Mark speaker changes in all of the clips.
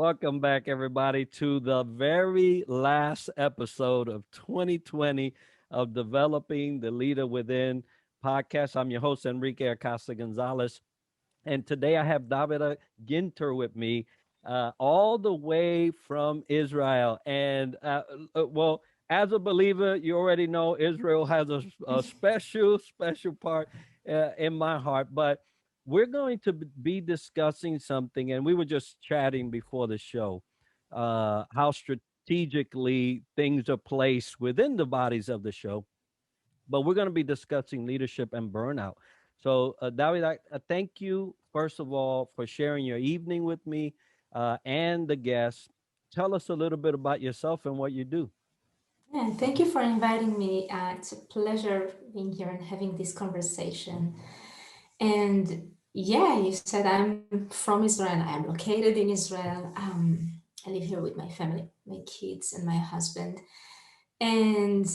Speaker 1: Welcome back, everybody, to the very last episode of 2020 of Developing the Leader Within podcast. I'm your host, Enrique Acosta Gonzalez. And today I have Davida Ginter with me, all the way from Israel. And, well, as a believer, you already know Israel has a special part in my heart. But we're going to be discussing something, and we were just chatting before the show, how strategically things are placed within the bodies of the show, but we're going to be discussing leadership and burnout. So, David, I thank you, first of all, for sharing your evening with me and the guests. Tell us a little bit about yourself and what you do.
Speaker 2: Yeah, thank you for inviting me. It's a pleasure being here and having this conversation. And yeah, you said I'm from Israel. I'm located in Israel. I live here with my family, my kids, and my husband. And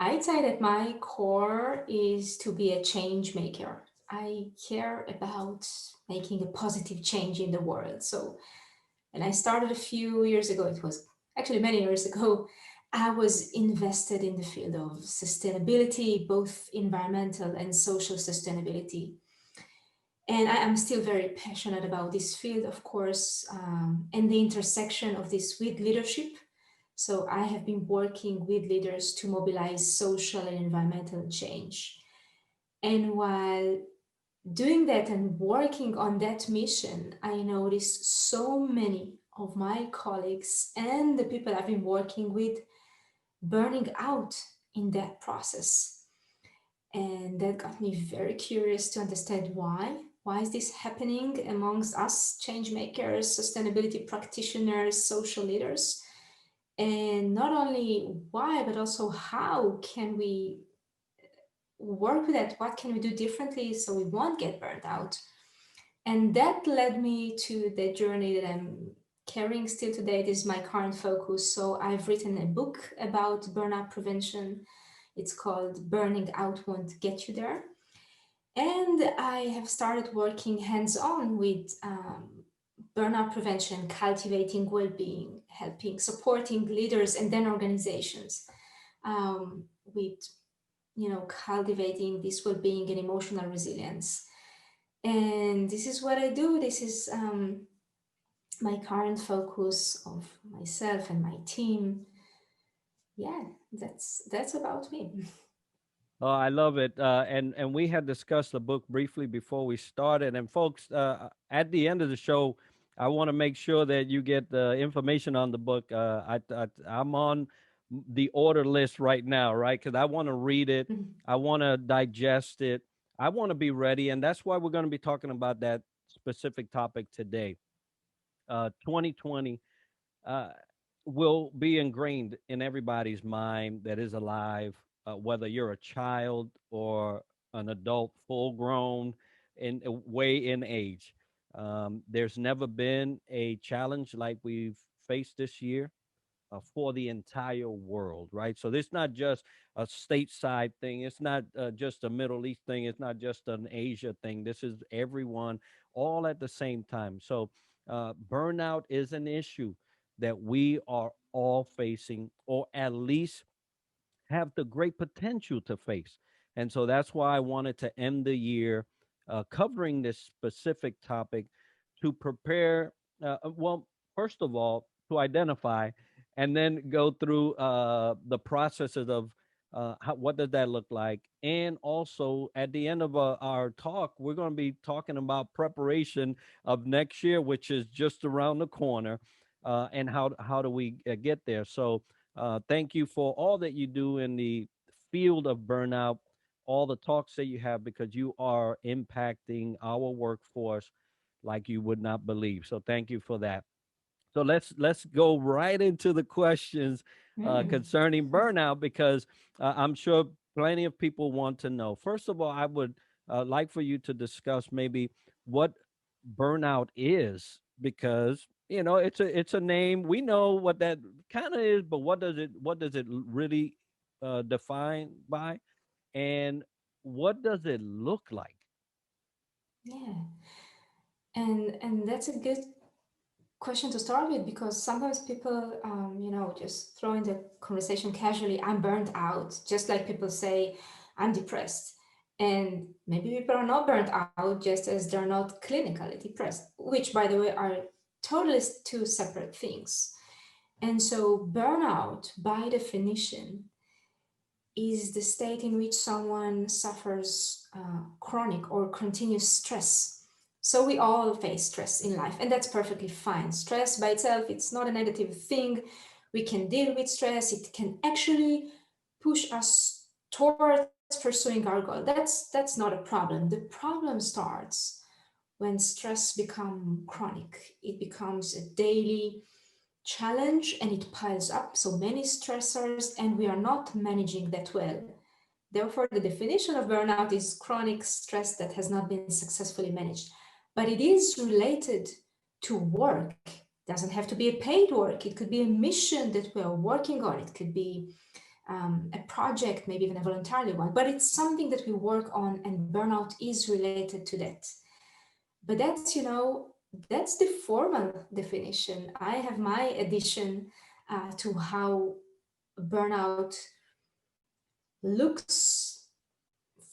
Speaker 2: I'd say that my core is to be a change maker. I care about making a positive change in the world. So and I started a few years ago. It was actually many years ago. I was invested in the field of sustainability, both environmental and social sustainability. And I am still very passionate about this field, of course, and the intersection of this with leadership. So I have been working with leaders to mobilize social and environmental change. And while doing that and working on that mission, I noticed so many of my colleagues and the people I've been working with burning out in that process. And that got me very curious to understand why. Why is this happening amongst us, change makers, sustainability practitioners, social leaders? And not only why, but also how can we work with that? What can we do differently so we won't get burned out? And that led me to the journey that I'm carrying still today. This is my current focus. So I've written a book about burnout prevention. It's called Burning Out Won't Get You There. And I have started working hands on with burnout prevention, cultivating well being, helping, supporting leaders and then organizations with, cultivating this well being and emotional resilience. And this is what I do. This is my current focus of myself and my team. Yeah, that's about me.
Speaker 1: Oh, I love it. And we had discussed the book briefly before we started. And folks, at the end of the show, I want to make sure that you get the information on the book. I'm on the order list right now, right? Because I want to read it, I want to digest it, I want to be ready, and that's why we're going to be talking about that specific topic today. 2020 uh, will be ingrained in everybody's mind that is alive, whether you're a child or an adult, full grown, in way in age. There's never been a challenge like we've faced this year. For the entire world, right? So this not just a stateside thing. It's not just a Middle East thing. It's not just an Asia thing. This is everyone all at the same time. So burnout is an issue that we are all facing, or at least have the great potential to face. And so that's why I wanted to end the year covering this specific topic to prepare, well, first of all, to identify and then go through the processes of what does that look like. And also at the end of our talk, we're going to be talking about preparation of next year, which is just around the corner, and how do we get there. So thank you for all that you do in the field of burnout, all the talks that you have, because you are impacting our workforce like you would not believe. So thank you for that. So let's go right into the questions
Speaker 2: Mm.
Speaker 1: concerning burnout, because I'm sure plenty of people want to know. First of all, I would like for you to discuss maybe what burnout is, because it's a name, we know what that kind of is, but what does it really define by, and what does it look like?
Speaker 2: Yeah, and that's a good question to start with, because sometimes people, just throw in the conversation casually, I'm burnt out, just like people say, I'm depressed. And maybe people are not burnt out just as they're not clinically depressed, which, by the way, are totally two separate things. And so, burnout, by definition, is the state in which someone suffers chronic or continuous stress. So we all face stress in life, and that's perfectly fine. Stress by itself, it's not a negative thing. We can deal with stress. It can actually push us towards pursuing our goal. That's not a problem. The problem starts when stress becomes chronic. It becomes a daily challenge and it piles up. So many stressors, and we are not managing that well. Therefore, the definition of burnout is chronic stress that has not been successfully managed. But it is related to work. It doesn't have to be a paid work. It could be a mission that we are working on. It could be a project, maybe even a voluntarily one. But it's something that we work on, and burnout is related to that. But that's the formal definition. I have my addition to how burnout looks,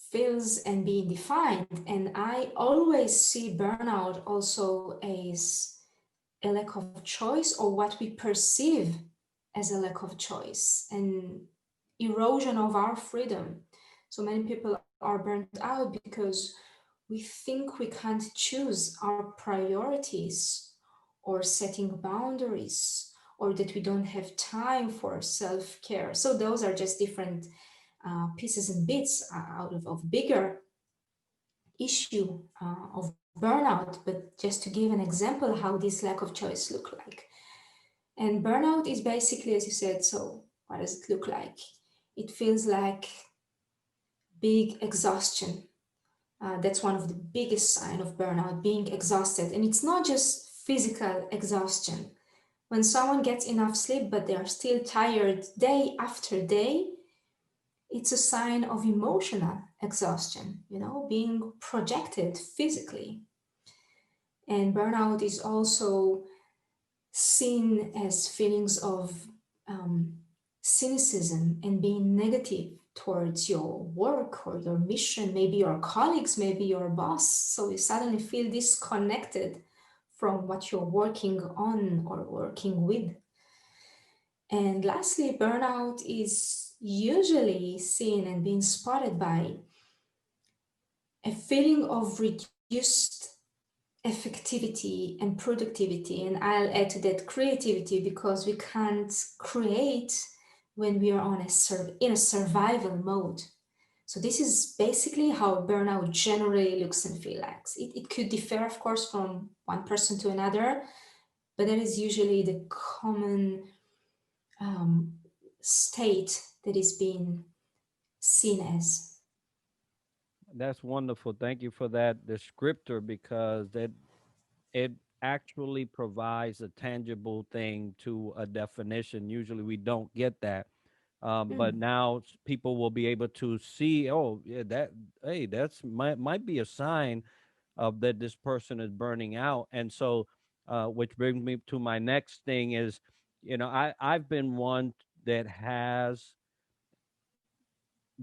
Speaker 2: feels, and being defined. And I always see burnout also as a lack of choice, or what we perceive as a lack of choice, and erosion of our freedom. So many people are burnt out because we think we can't choose our priorities, or setting boundaries, or that we don't have time for self care. So, those are just different pieces and bits out of bigger issue of burnout. But just to give an example how this lack of choice look like. And burnout is basically, as you said, so what does it look like? It feels like big exhaustion. That's one of the biggest sign of burnout, being exhausted. And it's not just physical exhaustion. When someone gets enough sleep but they are still tired day after day, it's a sign of emotional exhaustion, being projected physically. And burnout is also seen as feelings of um, cynicism and being negative towards your work or your mission, maybe your colleagues, maybe your boss. So you suddenly feel disconnected from what you're working on or working with. And lastly, burnout is usually seen and being spotted by a feeling of reduced effectivity and productivity. And I'll add to that creativity, because we can't create when we are in a survival mode. So this is basically how burnout generally looks and feels like. It could differ, of course, from one person to another, but that is usually the common um, state that is being seen as.
Speaker 1: That's wonderful. Thank you for that descriptor because it actually provides a tangible thing to a definition. Usually we don't get that. But
Speaker 2: Mm.
Speaker 1: now people will be able to see, oh, yeah, that, hey, that's might be a sign of that this person is burning out. And so, which brings me to my next thing is, I've been one that has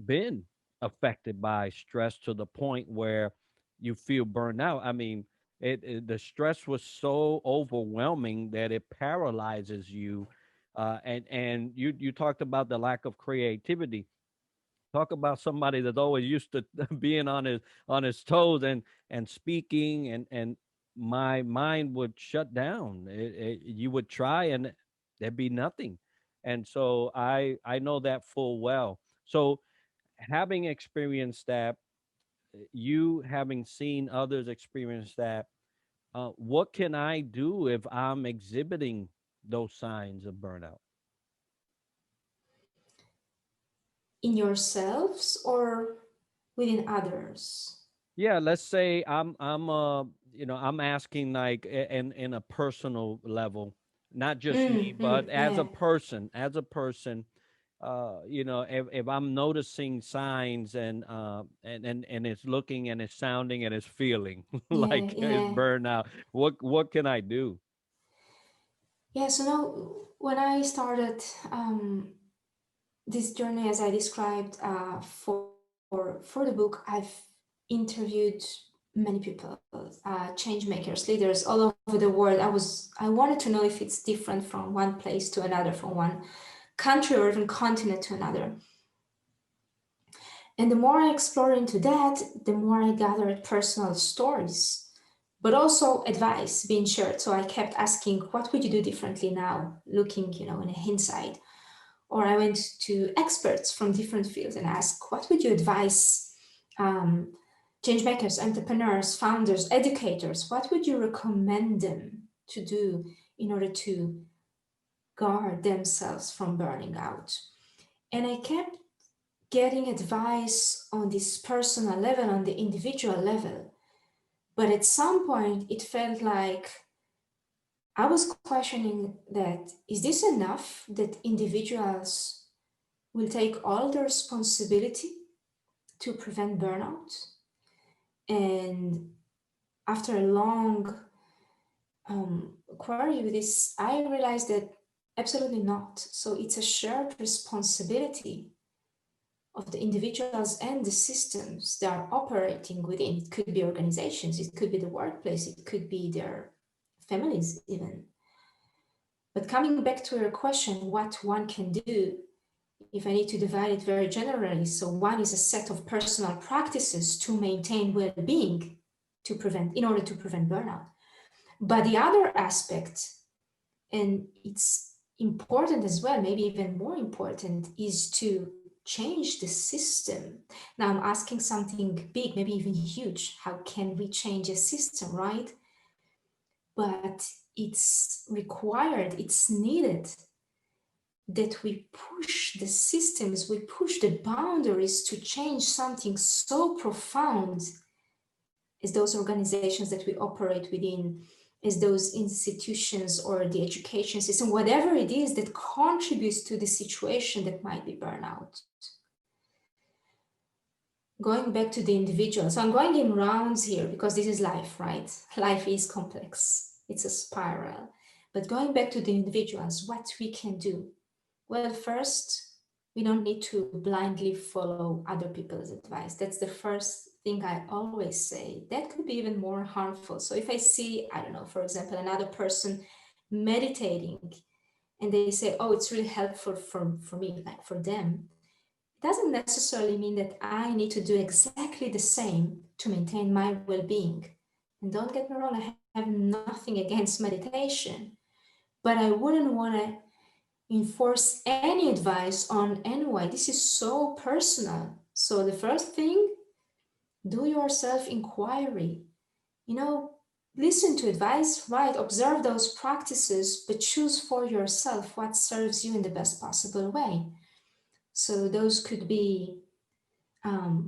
Speaker 1: been affected by stress to the point where you feel burned out. I mean, the stress was so overwhelming that it paralyzes you. And you talked about the lack of creativity. Talk about somebody that's always used to being on his toes and speaking, and my mind would shut down. You would try and there'd be nothing. And so I know that full well. So having experienced that, you having seen others experience that, what can I do if I'm exhibiting those signs of burnout?
Speaker 2: In yourselves or within others?
Speaker 1: Yeah, let's say I'm asking like in a personal level, not just me, but
Speaker 2: Yeah.
Speaker 1: as a person, if I'm noticing signs and it's looking and it's sounding and it's feeling
Speaker 2: Yeah,
Speaker 1: like it's
Speaker 2: yeah.
Speaker 1: burnout, what can I do?
Speaker 2: Yeah, so now when I started this journey, as I described for the book, I've interviewed many people, change makers, leaders all over the world. I wanted to know if it's different from one place to another, from one country or even continent to another. And the more I explored into that, the more I gathered personal stories, but also advice being shared. So I kept asking, what would you do differently now, looking, in hindsight? Or I went to experts from different fields and asked, what would you advise um, change makers, entrepreneurs, founders, educators? What would you recommend them to do in order to guard themselves from burning out? And I kept getting advice on this personal level, on the individual level. But at some point, it felt like I was questioning that, is this enough that individuals will take all the responsibility to prevent burnout? And after a long query with this, I realized that absolutely not. So it's a shared responsibility of the individuals and the systems they are operating within. It could be organizations, it could be the workplace, it could be their families, even. But coming back to your question, what one can do, if I need to divide it very generally, so one is a set of personal practices to maintain well being in order to prevent burnout. But the other aspect, and it's important as well, maybe even more important, is to change the system. Now I'm asking something big, maybe even huge. How can we change a system, right? But it's required, it's needed that we push the systems, we push the boundaries to change something so profound as those organizations that we operate within, as those institutions or the education system, whatever it is that contributes to the situation that might be burnout. Going back to the individual. So I'm going in rounds here because this is life, right? Life is complex, it's a spiral. But going back to the individuals, what we can do. Well, first, we don't need to blindly follow other people's advice. That's the first thing I always say. That could be even more harmful. So if I see, I don't know, for example, another person meditating and they say, oh, it's really helpful for me, like for them, it doesn't necessarily mean that I need to do exactly the same to maintain my well being. And don't get me wrong, I have nothing against meditation, but I wouldn't want to enforce any advice on anyone. This is so personal. So, the first thing, do your self inquiry. You know, listen to advice, right? Observe those practices, but choose for yourself what serves you in the best possible way. So, those could be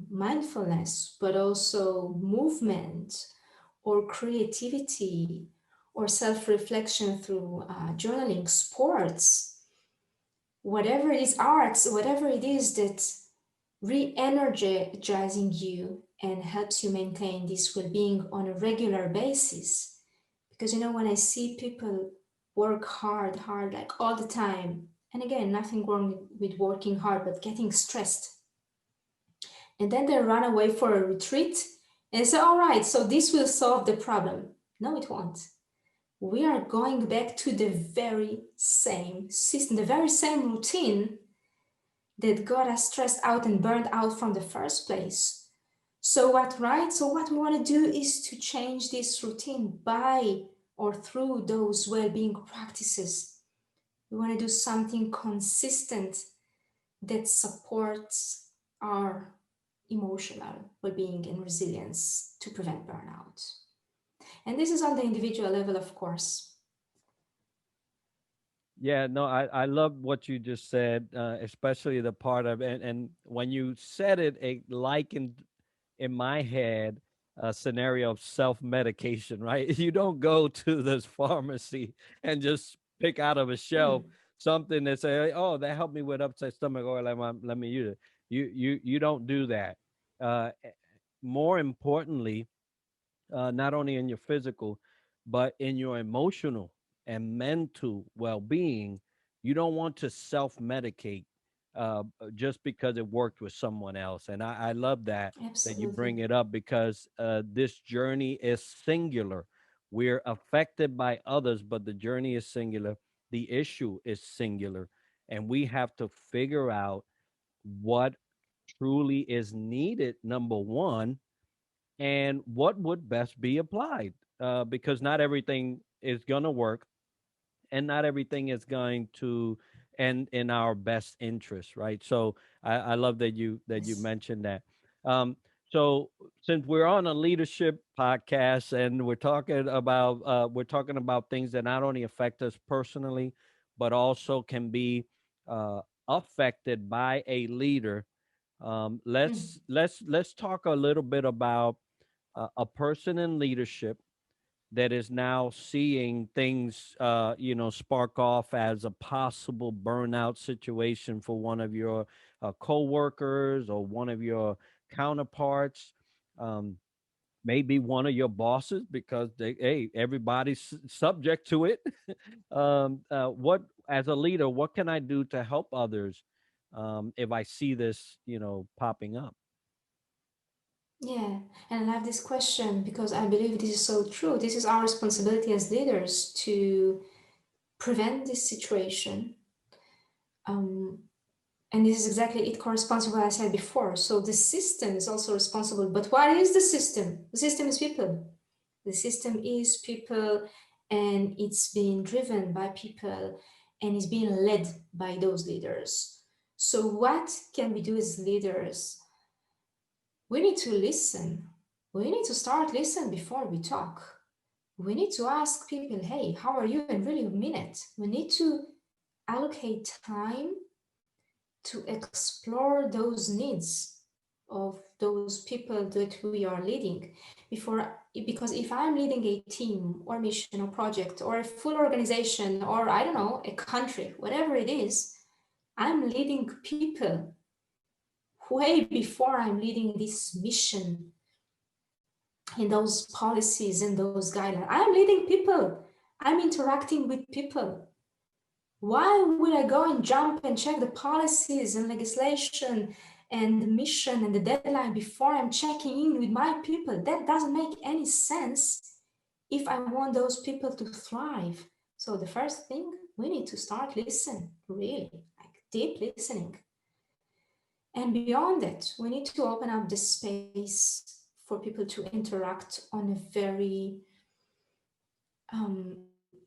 Speaker 2: mindfulness, but also movement or creativity or self reflection through journaling, sports, whatever it is, arts, whatever it is that re-energizing you and helps you maintain this well-being on a regular basis. Because when I see people work hard like all the time, and again, nothing wrong with working hard, but getting stressed, and then they run away for a retreat and say, all right, so this will solve the problem. No, it won't. We are going back to the very same system, the very same routine that got us stressed out and burned out from the first place. So what, right? So what we want to do is to change this routine by or through those well-being practices. We want to do something consistent that supports our emotional well-being and resilience to prevent burnout. And this is on the individual level, of course.
Speaker 1: Yeah, no, I love what you just said, especially the part of, and when you said it, it likened in my head a scenario of self medication, right? You don't go to this pharmacy and just pick out of a shelf
Speaker 2: Hmm.
Speaker 1: something that say, "Oh, that helped me with upset stomach," or let me use it. You don't do that. Eh, More importantly, not only in your physical, but in your emotional. and mental well-being, you don't want to self-medicate just because it worked with someone else. And I love that you bring
Speaker 2: Absolutely.
Speaker 1: it up, because this journey is singular. We're affected by others, but the journey is singular. The issue is singular, and we have to figure out what truly is needed, number one, and what would best be applied, because not everything is going to work, and not everything is going to end in our best interest, right? So I love that you
Speaker 2: Yes.
Speaker 1: mentioned that. Um, so since we're on a leadership podcast, and we're talking about things that not only affect us personally, but also can be uh, affected by a leader.
Speaker 2: Mm.
Speaker 1: Let's talk a little bit about a person in leadership that is now seeing things, spark off as a possible burnout situation for one of your coworkers or one of your counterparts. Um, Maybe one of your bosses, because hey, everybody's subject to it. What, as a leader, what can I do to help others if I see this, popping up?
Speaker 2: Yeah, and I love this question because I believe this is so true. This is our responsibility as leaders to prevent this situation. Um, and this is exactly, it corresponds to what I said before. So the system is also responsible. But what is the system? The system is people. The system is people, and it's being driven by people, and is being led by those leaders. So what can we do as leaders? We need to listen. We need to start listening before we talk. We need to ask people, hey, how are you? And really mean it. We need to allocate time to explore those needs of those people that we are leading before, because if I'm leading a team or mission or project or a full organization, or I don't know, a country, whatever it is, I'm leading people way before I'm leading this mission in those policies and those guidelines. I'm leading people. I'm interacting with people. Why would I go and jump and check the policies and legislation and the mission and the deadline before I'm checking in with my people? That doesn't make any sense if I want those people to thrive. So the first thing, we need to start listening, really, like deep listening. And beyond that, we need to open up the space for people to interact on a very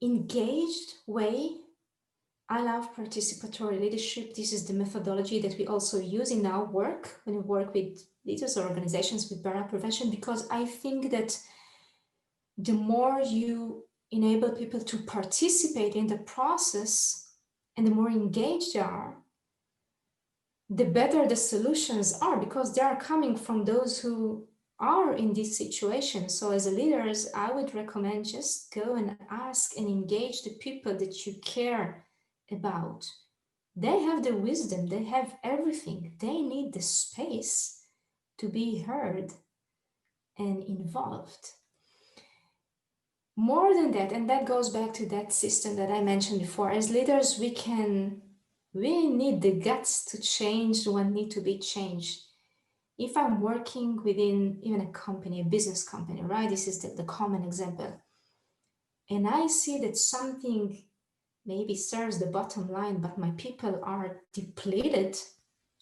Speaker 2: engaged way. I love participatory leadership. This is the methodology that we also use in our work when we work with leaders or organizations with burnout prevention, because I think that the more you enable people to participate in the process and the more engaged they are, the better the solutions are, because they are coming from those who are in this situation. So as a leaders, I would recommend just go and ask and engage the people that you care about. They have the wisdom, they have everything. They need the space to be heard and involved. More than that, and that goes back to that system that I mentioned before, as leaders, we need the guts to change what need to be changed. If I'm working within even a company, a business company, right? This is the common example. And I see that something maybe serves the bottom line, but my people are depleted,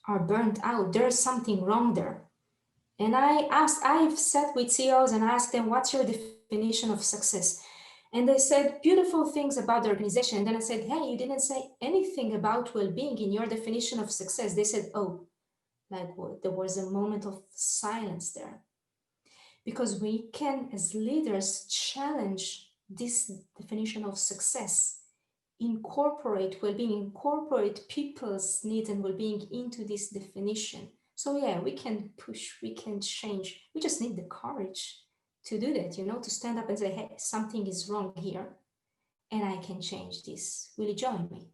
Speaker 2: are burnt out. There's something wrong there. And I've sat with CEOs and asked them, what's your definition of success? And they said beautiful things about the organization. And then I said, hey, you didn't say anything about well being in your definition of success. They said, oh, like what? There was a moment of silence there. Because we can, as leaders, challenge this definition of success, incorporate well-being, incorporate people's needs and well-being into this definition. So yeah, we can push, we can change. We just need the courage to do that, to stand up and say, hey, something is wrong here and I can change this. Will you join me?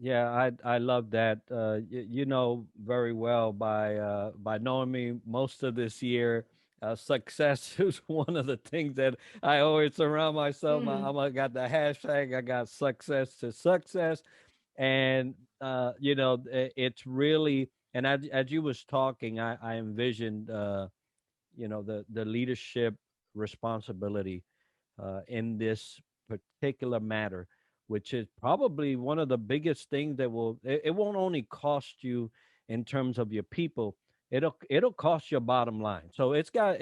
Speaker 1: Yeah, I love that. You know very well by knowing me most of this year. Success is one of the things that I always surround myself.
Speaker 2: Mm,
Speaker 1: I got the hashtag. I got success to success, and it's really. And as you was talking, I envisioned the leadership responsibility in this particular matter, which is probably one of the biggest things that it won't only cost you in terms of your people, it'll cost your bottom line. So it's got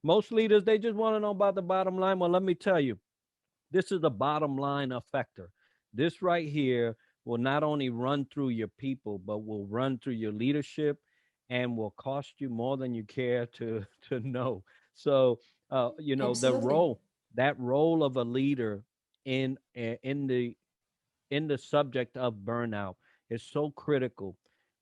Speaker 1: most leaders, they just want to know about the bottom line. Well, let me tell you, this is the bottom line effector. This right here will not only run through your people, but will run through your leadership and will cost you more than you care to to know. So, the
Speaker 2: absolutely.
Speaker 1: role that role of a leader in the subject of burnout is so critical.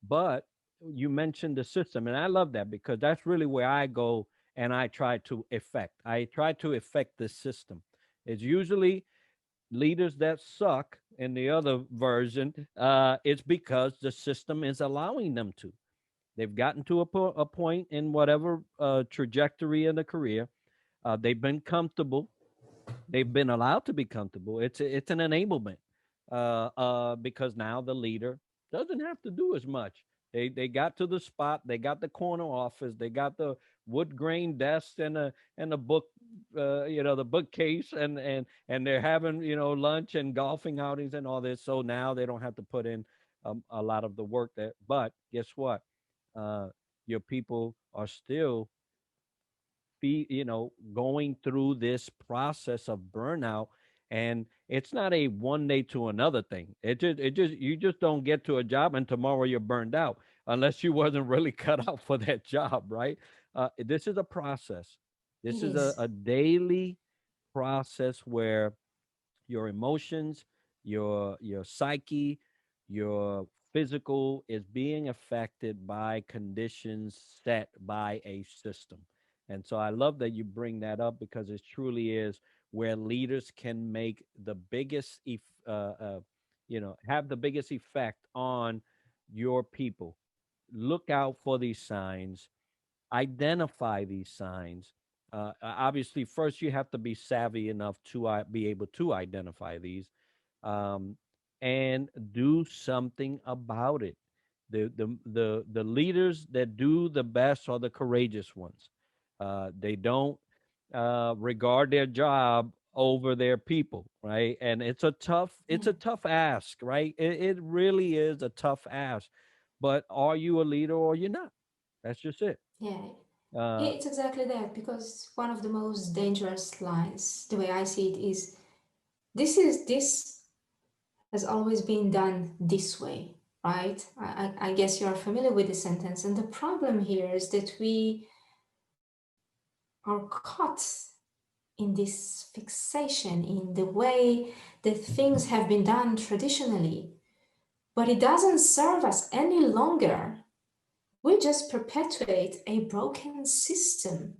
Speaker 1: But you mentioned the system, and I love that because that's really where I go and I try to affect. I try to affect the system. It's usually leaders that suck in the other version. It's because the system is allowing them to. They've gotten to a point in whatever trajectory in the career. They've been comfortable. They've been allowed to be comfortable. It's an enablement because now the leader doesn't have to do as much. They got to the spot. They got the corner office. They got the wood grain desk and the book, the bookcase, and they're having lunch and golfing outings and all this. So now they don't have to put in a lot of the work that. But guess what? Uh, your people are still going through this process of burnout, and it's not a one day to another thing. It just you just don't get to a job and tomorrow you're burned out unless you wasn't really cut out for that job, right? This is a process.
Speaker 2: It
Speaker 1: This is a,
Speaker 2: is.
Speaker 1: a daily process where your emotions, your psyche, your physical is being affected by conditions set by a system. And so I love that you bring that up because it truly is where leaders can make the biggest have the biggest effect on your people. Look out for these signs, identify these signs. Obviously, first you have to be savvy enough to be able to identify these, um, and do something about it. The leaders that do the best are the courageous ones. They don't regard their job over their people, right? And
Speaker 2: Yeah.
Speaker 1: it's a tough ask, right? It really is a tough ask. But are you a leader or you're not? That's just it.
Speaker 2: Yeah.
Speaker 1: Uh,
Speaker 2: It's exactly that because one of the most dangerous lines, the way I see it, is this has always been done this way, right? I guess you are familiar with the sentence. And the problem here is that we are caught in this fixation in the way that things have been done traditionally, but it doesn't serve us any longer. We just perpetuate a broken system.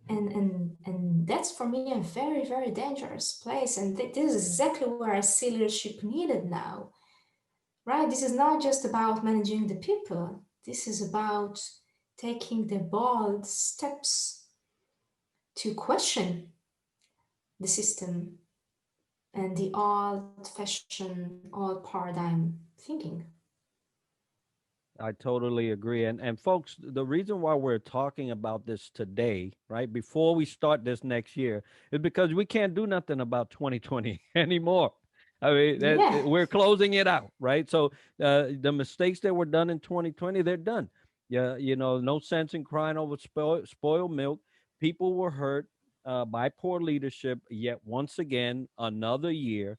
Speaker 2: And that's for me a very, very dangerous place. And this is exactly where I see leadership needed now, right? This is not just about managing the people, this is about taking the bold steps to question the system and the old fashioned, old paradigm thinking.
Speaker 1: I totally agree. And folks, the reason why we're talking about this today, right, before we start this next year, is because we can't do nothing about 2020 anymore. I mean,
Speaker 2: Yeah,
Speaker 1: we're closing it out, right? So the mistakes that were done in 2020, they're done. Yeah, no sense in crying over spoiled milk. People were hurt by poor leadership. Yet once again, another year,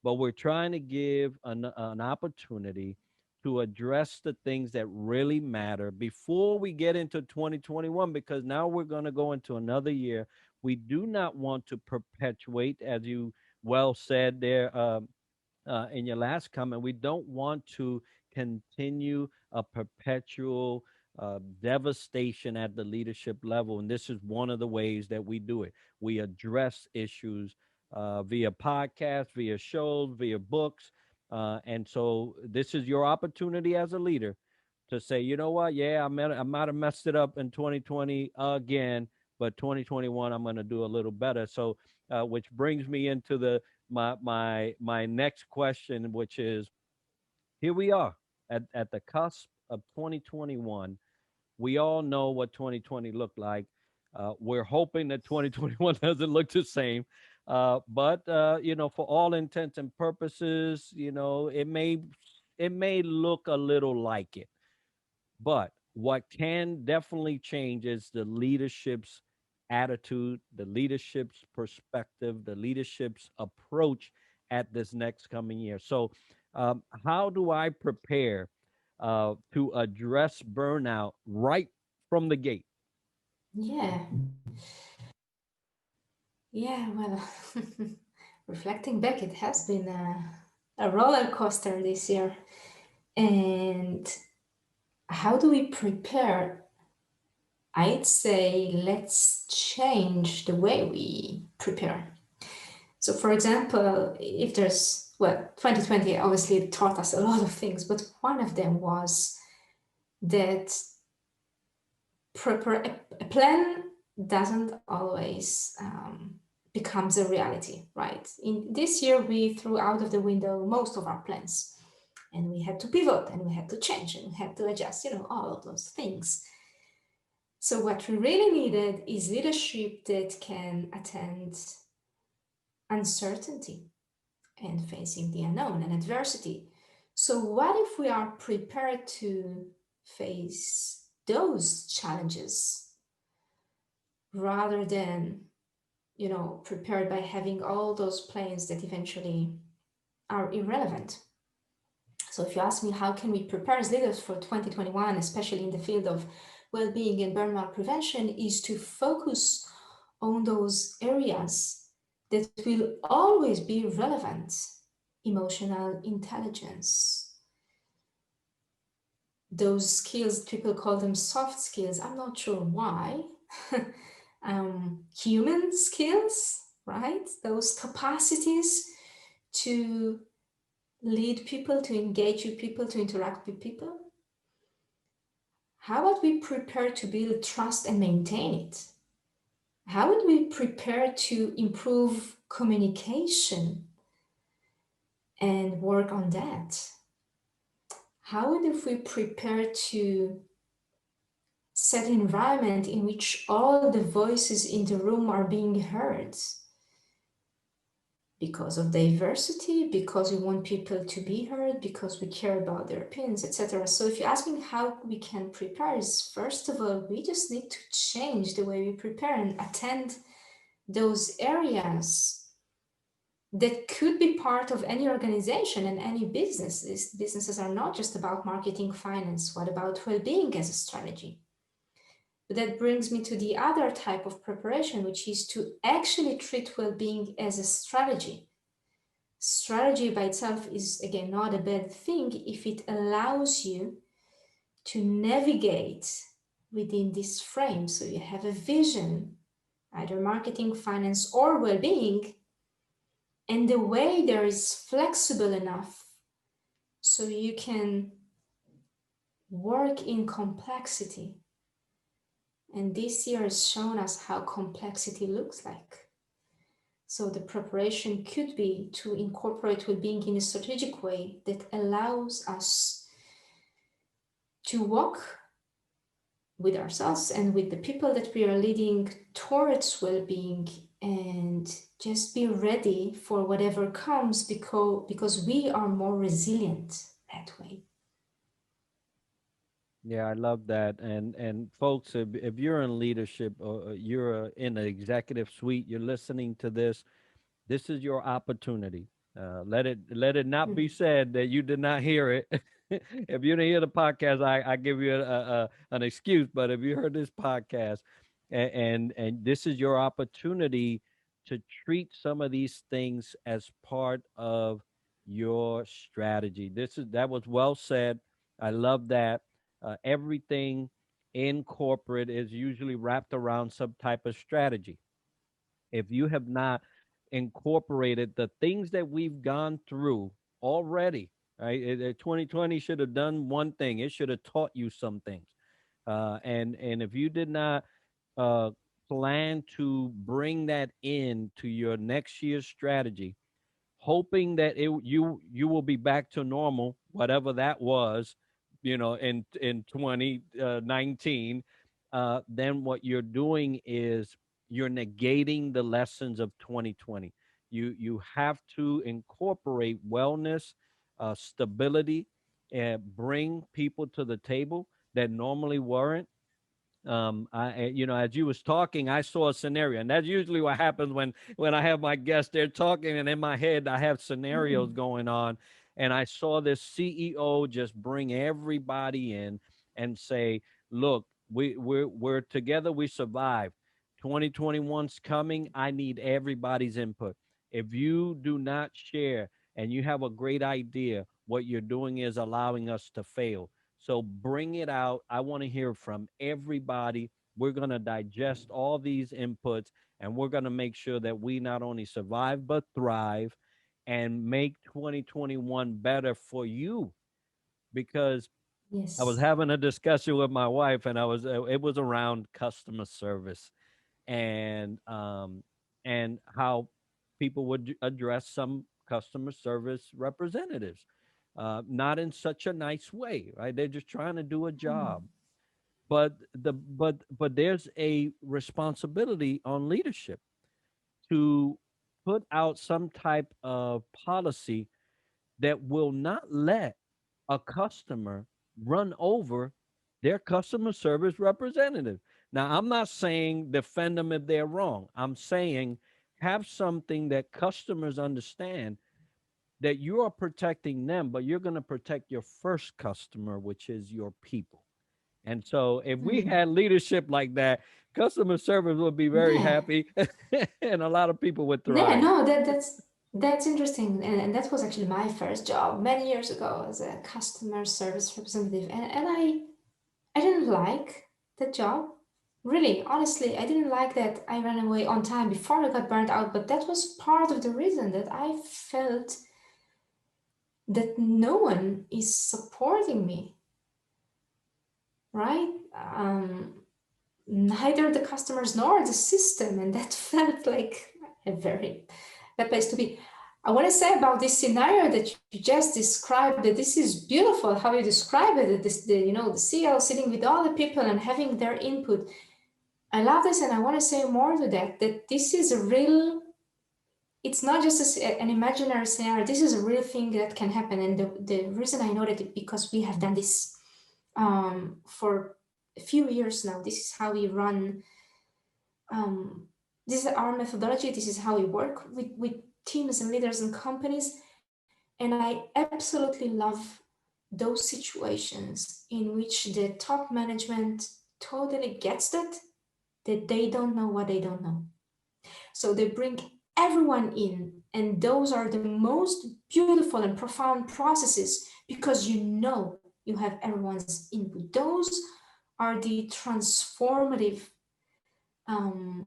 Speaker 1: but we're trying to give an opportunity to address the things that really matter before we get into 2021, because now we're going to go into another year. We do not want to perpetuate, as you well said there, in your last comment, we don't want to continue a perpetual devastation at the leadership level. And this is one of the ways that we do it. We address issues via podcasts, via shows, via books. And so this is your opportunity as a leader. to say, you know what, yeah, I might have messed it up in 2020 again, but 2021 I'm going to do a little better. So, which brings me into the my next question, which is, here we are at the cusp of 2021. We all know what 2020 looked like. We're hoping that 2021 doesn't look the same. But for all intents and purposes, it may look a little like it. But what can definitely change is the leadership's attitude, the leadership's perspective, the leadership's approach at this next coming year. So, how do I prepare to address burnout right from the gate?
Speaker 2: Yeah, yeah, well, reflecting back, it has been a roller coaster this year. And how do we prepare? I'd say let's change the way we prepare. So, for example, if there's, well, 2020 obviously taught us a lot of things, but one of them was that a plan doesn't always becomes a reality, right? In this year, we threw out of the window most of our plans, and we had to pivot, and we had to change, and we had to adjust, all of those things. So what we really needed is leadership that can attend uncertainty and facing the unknown and adversity. So what if we are prepared to face those challenges rather than, prepared by having all those plans that eventually are irrelevant? So if you ask me, how can we prepare as leaders for 2021, especially in the field of well-being and burnout prevention, is to focus on those areas that will always be relevant. Emotional intelligence, those skills, people call them soft skills. I'm not sure why. Human skills, right? Those capacities to lead people, to engage with people, to interact with people. How about we prepare to build trust and maintain it? How would we prepare to improve communication and work on that? How would if we prepare to set an environment in which all the voices in the room are being heard because of diversity, because we want people to be heard, because we care about their opinions, etc. So if you ask me how we can prepare, is first of all, we just need to change the way we prepare and attend those areas that could be part of any organization and any business. These businesses are not just about marketing, finance. What about well-being as a strategy? But that brings me to the other type of preparation, which is to actually treat well-being as a strategy. Strategy by itself is, again, not a bad thing if it allows you to navigate within this frame. So you have a vision, either marketing, finance, or well-being, and the way there is flexible enough so you can work in complexity. And this year has shown us how complexity looks like. So the preparation could be to incorporate well-being in a strategic way that allows us to walk with ourselves and with the people that we are leading towards well-being, and just be ready for whatever comes, because we are more resilient that way.
Speaker 1: Yeah, I love that. And folks, if you're in leadership or you're in the executive suite, you're listening to this. This is your opportunity. Let it not be said that you did not hear it. If you didn't hear the podcast, I give you an excuse. But if you heard this podcast, and this is your opportunity to treat some of these things as part of your strategy. That was well said. I love that. Everything in corporate is usually wrapped around some type of strategy. If you have not incorporated the things that we've gone through already, right? 2020 should have done one thing. It should have taught you some things. And if you did not uh, plan to bring that in to your next year's strategy, hoping that you will be back to normal, whatever that was, in 2019. Then what you're doing is you're negating the lessons of 2020. You have to incorporate wellness, stability, and bring people to the table that normally weren't. As you was talking, I saw a scenario, and that's usually what happens when I have my guests. They're talking, and in my head I have scenarios
Speaker 2: Mm,
Speaker 1: going on, and I saw this CEO just bring everybody in and say, look, we're together, we survived. 2021's coming. I need everybody's input. If you do not share and you have a great idea, what you're doing is allowing us to fail. So bring it out. I want to hear from everybody. We're going to digest all these inputs, and we're going to make sure that we not only survive but thrive and make 2021 better for you. Because I was
Speaker 2: yes.
Speaker 1: having a discussion with my wife, and it was around customer service, and how people would address some customer service representatives, not in such a nice way, right? They're just trying to do a job,
Speaker 2: Mm,
Speaker 1: but there's a responsibility on leadership to put out some type of policy that will not let a customer run over their customer service representative. Now, I'm not saying defend them if they're wrong. I'm saying have something that customers understand that you are protecting them, but you're going to protect your first customer, which is your people. And so, if we
Speaker 2: mm.
Speaker 1: had leadership like that, customer service would be very
Speaker 2: Yeah.
Speaker 1: happy and a lot of people would
Speaker 2: Yeah,
Speaker 1: thrive.
Speaker 2: no, that's interesting, and that was actually my first job many years ago as a customer service representative, and I didn't like that job. Really, honestly, I didn't like that I ran away on time before I got burnt out, but that was part of the reason that I felt that no one is supporting me, right? Neither the customers nor the system, and that felt like a very bad place to be. I want to say about this scenario that you just described, that this is beautiful how you describe it. That this, the CEO sitting with all the people and having their input. I love this, and I want to say more to that. That this is a real. It's not just an imaginary scenario. This is a real thing that can happen, and the reason I know that is because we have done this for a few years now. This is how we run. Um, this is our methodology. This is how we work with teams and leaders and companies. And I absolutely love those situations in which the top management totally gets that they don't know what they don't know. So they bring everyone in, and those are the most beautiful and profound processes because you know you have everyone's input. Those are the transformative um,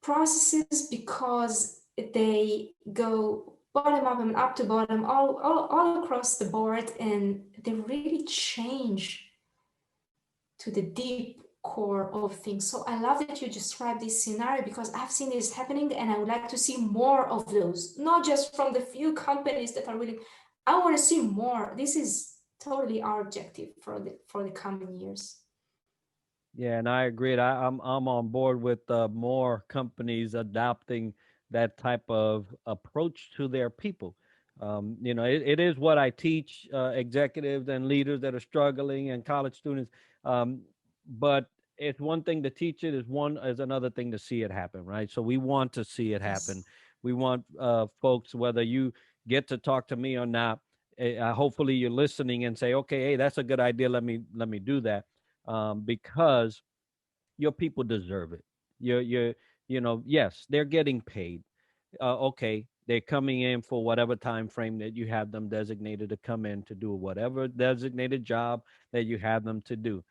Speaker 2: processes because they go bottom up and up to bottom, all across the board, and they really change to the deep core of things. So I love that you described this scenario because I've seen this happening and I would like to see more of those, not just from the few companies that are really, I want to see more. This is totally our objective for the coming years.
Speaker 1: Yeah, and I agree. I'm on board with more companies adopting that type of approach to their people. It is what I teach executives and leaders that are struggling and college students. Um, but it's one thing to teach it, is another thing to see it happen, right? So we want to see it happen.
Speaker 2: Yes.
Speaker 1: We want folks, whether you get to talk to me or not. Hopefully, you're listening and say, "Okay, hey, that's a good idea. Let me do that." Because your people deserve it. Yes, they're getting paid. Okay, they're coming in for whatever time frame that you have them designated to come in to do whatever designated job that you have them to do.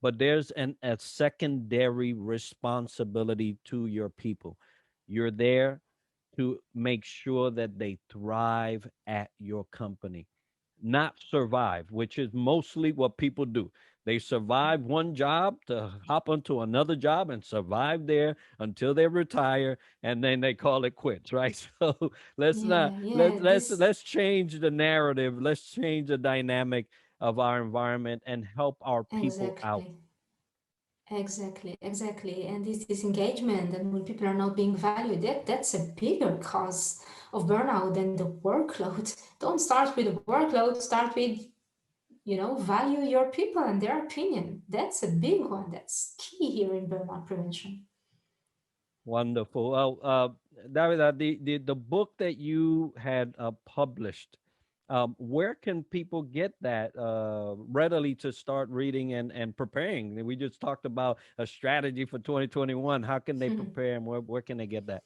Speaker 1: But there's a secondary responsibility to your people. You're there to make sure that they thrive at your company, not survive, which is mostly what people do. They survive one job to hop onto another job and survive there until they retire, and then they call it quits, right? So let's not
Speaker 2: Yeah, yeah, this
Speaker 1: let's change the narrative. Let's change the dynamic of our environment and help our people out.
Speaker 2: exactly. Exactly. And this disengagement and when people are not being valued, that's a bigger cause of burnout than the workload. Don't start with the workload, start with, value your people and their opinion. That's a big one. That's key here in burnout prevention.
Speaker 1: Wonderful. Well, David, the book that you had published, where can people get that readily to start reading and preparing? We just talked about a strategy for 2021. How can they prepare, and where can they get that?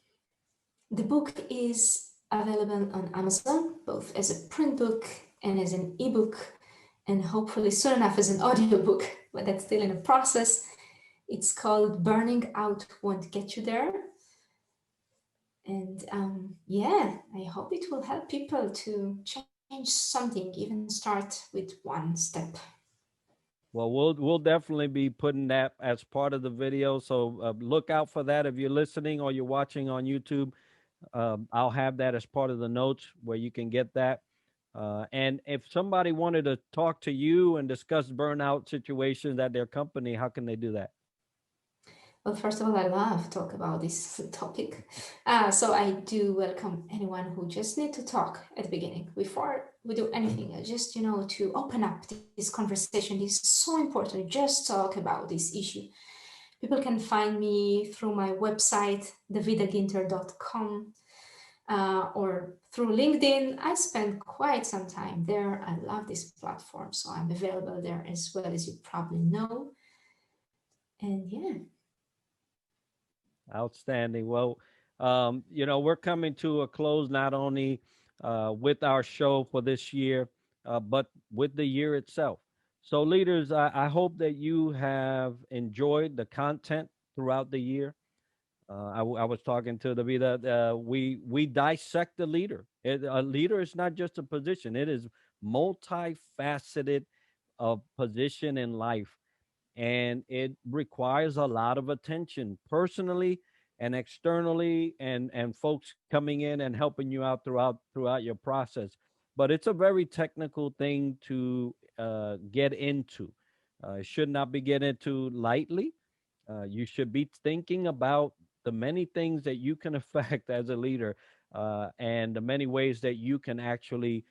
Speaker 2: The book is available on Amazon, both as a print book and as an ebook, and hopefully soon enough as an audiobook, but that's still in a process. It's called Burning Out Won't Get You There. And yeah, I hope it will help people to change something, even start with one step.
Speaker 1: Well, we'll definitely be putting that as part of the video. So look out for that if you're listening or you're watching on YouTube. I'll have that as part of the notes where you can get that. And if somebody wanted to talk to you and discuss burnout situations at their company, how can they do that?
Speaker 2: Well, first of all, I love to talk about this topic. So I do welcome anyone who just need to talk at the beginning before we do anything. Just to open up this conversation is so important. Just talk about this issue. People can find me through my website, davidaginter.com, or through LinkedIn. I spend quite some time there. I love this platform, so I'm available there as well, as you probably know. And yeah.
Speaker 1: Outstanding. Well, we're coming to a close not only with our show for this year, but with the year itself. So, leaders, I hope that you have enjoyed the content throughout the year. I was talking to the Vida. We dissect the leader. A leader is not just a position; it is multifaceted position in life, and it requires a lot of attention personally and externally, and folks coming in and helping you out throughout your process. But it's a very technical thing to get into. It should not be get into lightly. You should be thinking about the many things that you can affect as a leader, and the many ways that you can actually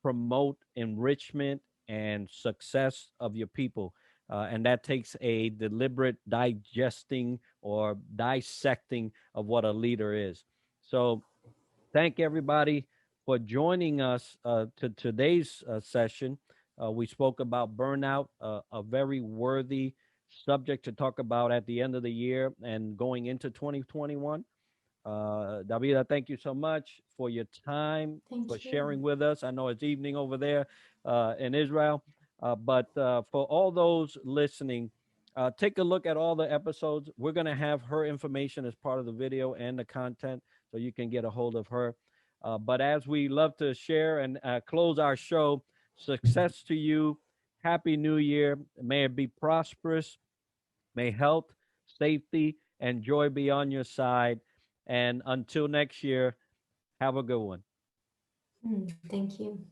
Speaker 1: promote enrichment and success of your people. And that takes a deliberate digesting or dissecting of what a leader is. So, thank everybody for joining us to today's session. We spoke about burnout, a very worthy subject to talk about at the end of the year and going into 2021. Davida, thank you so much for your time, for
Speaker 2: Thank you.
Speaker 1: sharing with us. I know it's evening over there in Israel, but for all those listening, take a look at all the episodes. We're going to have her information as part of the video and the content so you can get a hold of her. But as we love to share and close our show, success to you. Happy New Year. May it be prosperous. May health, safety, and joy be on your side. And until next year, have a good one.
Speaker 2: Thank you.